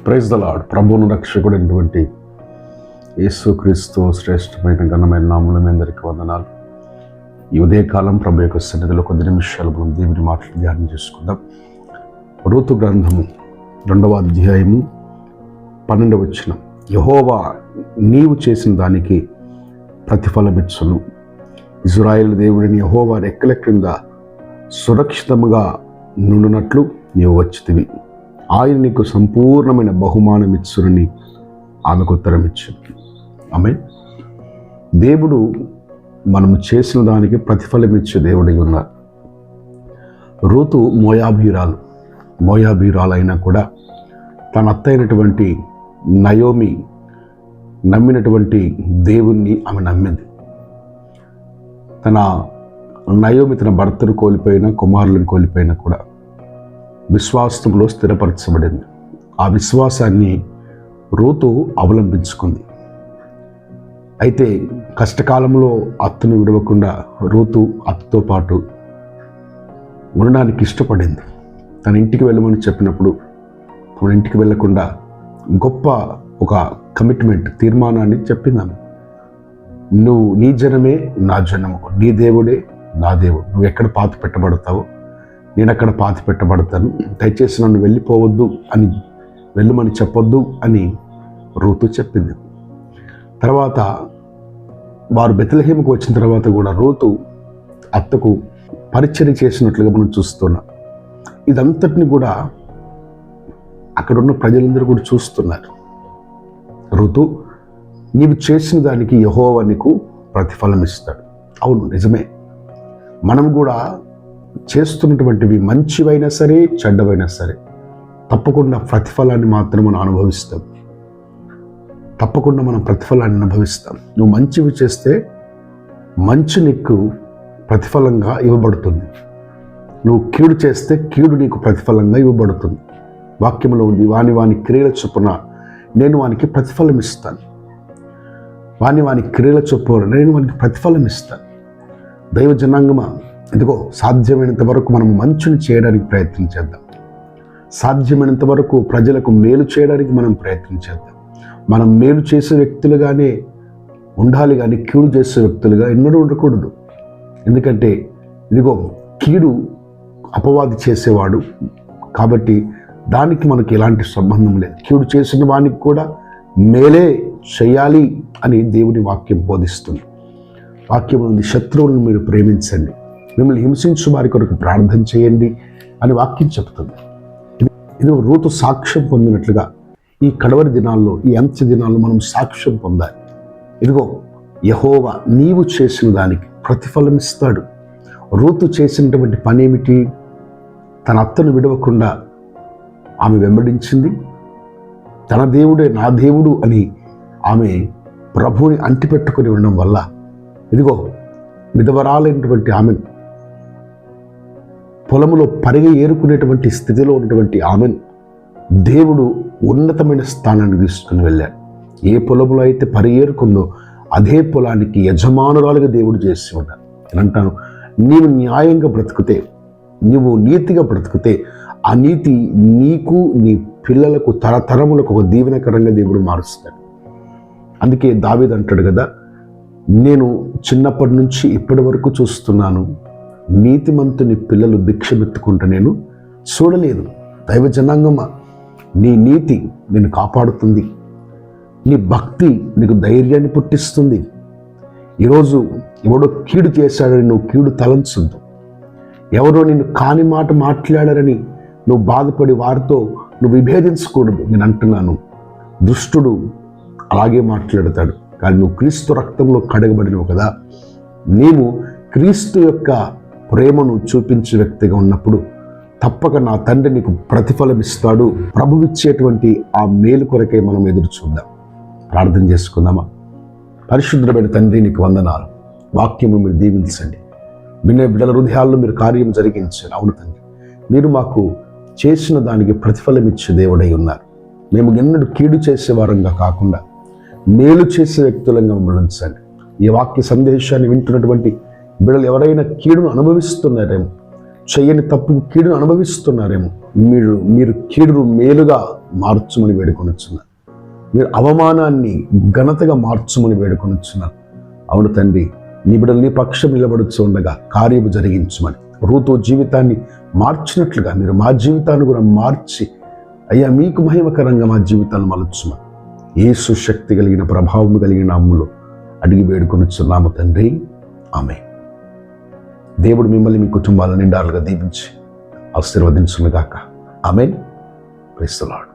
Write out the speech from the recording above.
Praise the lord. ప్రభువును రక్షకుడైనటువంటి యేసుక్రీస్తు శ్రేష్టమైన ఘనమైన నామములో మీ అందరికీ వందనాలు. ఈ ఉదయకాలం ప్రభు యొక్క సన్నిధిలో కొద్ది నిమిషాలు మనం దేవుని మాటలు ధ్యానం చేసుకుందాం. రూతు గ్రంథము 2వ అధ్యాయము 12వ వచనం. యెహోవా నీవు చేసిన దానికి ప్రతిఫలమిచ్చును. ఇజ్రాయేలు దేవుడిని యెహోవా రెక్కల క్రింద సురక్షితముగా నుండునట్లు నీవు వచ్చితివి. ఆయన నీకు సంపూర్ణమైన బహుమానం ఇచ్చునని ఆమెకు ఉత్తరం ఇచ్చింది. ఆమె దేవుడు మనము చేసిన దానికి ప్రతిఫలం ఇచ్చే దేవుడై ఉన్నారు. రూతు మోయాబీరాలు అయినా కూడా తన అత్త అయినటువంటి నయోమి నమ్మినటువంటి దేవుణ్ణి ఆమె నమ్మింది. నయోమి తన భర్తను కోల్పోయినా కుమారులను కోల్పోయినా కూడా విశ్వాసంలో స్థిరపరచబడింది. ఆ విశ్వాసాన్ని రూతు అవలంబించుకుంది. అయితే కష్టకాలంలో అత్తను విడవకుండా రూతు అత్తతో పాటు ఉండడానికి ఇష్టపడింది. తన ఇంటికి వెళ్ళమని చెప్పినప్పుడు తన ఇంటికి వెళ్ళకుండా గొప్ప ఒక కమిట్మెంట్, తీర్మానాన్ని చెప్పిందాను. నువ్వు నీ జనమే నా జనము, నీ దేవుడే నా దేవుడు. నువ్వు ఎక్కడ పాతి పెట్టబడతావో నేను అక్కడ పాతి పెట్టబడతాను. దయచేసి నన్ను వెళ్ళమని చెప్పొద్దు అని రూతు చెప్పింది. తర్వాత వారు బెత్లెహేముకు వచ్చిన తర్వాత కూడా రూతు అత్తకు పరిచర్య చేసినట్లుగా మనం చూస్తున్నాం. ఇదంతటిని కూడా అక్కడున్న ప్రజలందరూ కూడా చూస్తున్నారు. రూతు, నీవు చేసిన దానికి యెహోవా నీకు ప్రతిఫలం ఇస్తాడు. అవును, నిజమే. మనం కూడా చేస్తున్నటువంటివి మంచివైనా సరే చెడ్డవైనా సరే తప్పకుండా ప్రతిఫలాన్ని మాత్రం మనం అనుభవిస్తాం. నువ్వు మంచివి చేస్తే మంచి నీకు ప్రతిఫలంగా ఇవ్వబడుతుంది. నువ్వు కీడు చేస్తే కీడు నీకు ప్రతిఫలంగా ఇవ్వబడుతుంది. వాక్యంలో ఉంది, వాని క్రియల చొప్పున నేను వానికి ప్రతిఫలం ఇస్తాను. వాని క్రియల చొప్పున నేను వానికి ప్రతిఫలం ఇస్తాను. దైవ జనాంగమా, ఇదిగో సాధ్యమైనంత వరకు మనం మంచిని చేయడానికి ప్రయత్నం చేద్దాం. సాధ్యమైనంత వరకు ప్రజలకు మేలు చేయడానికి మనం ప్రయత్నం చేద్దాం. మనం మేలు చేసే వ్యక్తులుగానే ఉండాలి కానీ కీడు చేసే వ్యక్తులుగా ఎన్నడూ ఉండకూడదు. ఎందుకంటే ఇదిగో కీడు అపవాది చేసేవాడు కాబట్టి దానికి మనకి ఎలాంటి సంబంధం లేదు. కీడు చేసిన వానికి కూడా మేలే చేయాలి అని దేవుని వాక్యం బోధిస్తుంది. వాక్యం ఉంది, శత్రువులను మీరు ప్రేమించండి, మిమ్మల్ని హింసించు వారి కొరకు ప్రార్థన చేయండి అని వాక్యం చెప్తుంది. ఇది రూతు సాక్ష్యం పొందినట్లుగా ఈ కడవరి దినాల్లో, ఈ అంత్య దినాల్లో మనం సాక్ష్యం పొందాలి. ఇదిగో యెహోవా నీవు చేసిన దానికి ప్రతిఫలం ఇస్తాడు. రూతు చేసినటువంటి పని ఏమిటి? తన అత్తను విడవకుండా ఆమె వెంబడించింది. తన దేవుడే నా దేవుడు అని ఆమె ప్రభువుని అంటిపెట్టుకుని ఉండడం వల్ల ఇదిగో విధవరాలైనటువంటి ఆమెను, పొలములో పరిగె ఏరుకునేటువంటి స్థితిలో ఉన్నటువంటి ఆమెను దేవుడు ఉన్నతమైన స్థానానికి తీసుకుని వెళ్ళాడు. ఏ పొలములో అయితే పరిగెరుకుందో అదే పొలానికి యజమానురాలుగా దేవుడు చేసి ఉన్నాడు. నేను అంటాను, నీవు న్యాయంగా బ్రతుకుతే, నీవు నీతిగా బ్రతుకుతే ఆ నీతి నీకు, నీ పిల్లలకు, తరతరములకు ఒక దీవెనకరంగా దేవుడు మారుస్తాడు. అందుకే దావీదు అంటాడు కదా, నేను చిన్నప్పటి నుంచి ఇప్పటి వరకు చూస్తున్నాను, నీతిమంతుని పిల్లలు భిక్షమెత్తుకుంటూ నేను చూడలేదు. దైవ జనాంగమా, నీ నీతి నిన్ను కాపాడుతుంది. నీ భక్తి నీకు ధైర్యాన్ని పుట్టిస్తుంది. ఈరోజు ఎవడో కీడు చేశాడని నువ్వు కీడు తలంచొద్దు. ఎవరో నిన్ను కాని మాట మాట్లాడారని నువ్వు బాధపడి వారితో నువ్వు విభేదించకూడదు. నేను అంటున్నాను, దుష్టుడు అలాగే మాట్లాడతాడు. కానీ నువ్వు క్రీస్తు రక్తంలో కడగబడినవు కదా, నీవు క్రీస్తు యొక్క ప్రేమను చూపించే వ్యక్తిగా ఉన్నప్పుడు తప్పక నా తండ్రి నీకు ప్రతిఫలం ఇస్తాడు. ప్రభువిచ్చేటువంటి ఆ మేలు కొరకే మనం ఎదురు చూద్దాం. ప్రార్థన చేసుకుందామా? పరిశుద్ధమైన తండ్రి, నీకు వందనాలు. వాక్యము మీరు దీవించండి. వినే బిడ్డల హృదయాల్లో మీరు కార్యం జరిగించండి. అవును తండ్రి, మీరు మాకు చేసిన దానికి ప్రతిఫలం ఇచ్చే దేవుడై ఉన్నారు. మేము ఎన్నడూ కీడు చేసే వారంగా కాకుండా మేలు చేసే వ్యక్తులంగా మమ్మల్ని ఉంచండి. ఈ వాక్య సందేశాన్ని వింటున్నటువంటి బిడ్డలు ఎవరైనా కీడును అనుభవిస్తున్నారేమో, చెయ్యని తప్పు కీడును అనుభవిస్తున్నారేమో, మీరు కీడును మేలుగా మార్చుమని వేడుకొనుచున్నాను. మీరు అవమానాన్ని ఘనతగా మార్చుమని వేడుకొనుచున్నాను. అవును తండ్రి, నీ బిడ్డలు నీ పక్షం నిలబడుచు ఉండగా కార్యము జరిగించమని, రూతు జీవితాన్ని మార్చినట్లుగా మీరు మా జీవితాన్ని కూడా మార్చి అయ్యా మీకు మహిమకరంగా మా జీవితాన్ని మలచుమని యేసు శక్తి కలిగిన ప్రభావం కలిగిన నామములో అడిగి వేడుకొనుచున్నాము తండ్రి. ఆమేన్. దేవుడు మిమ్మల్ని మీ కుటుంబాలను నిండారుగా దీవించి ఆశీర్వదించునుగాక. ఆమేన్. Praise the lord.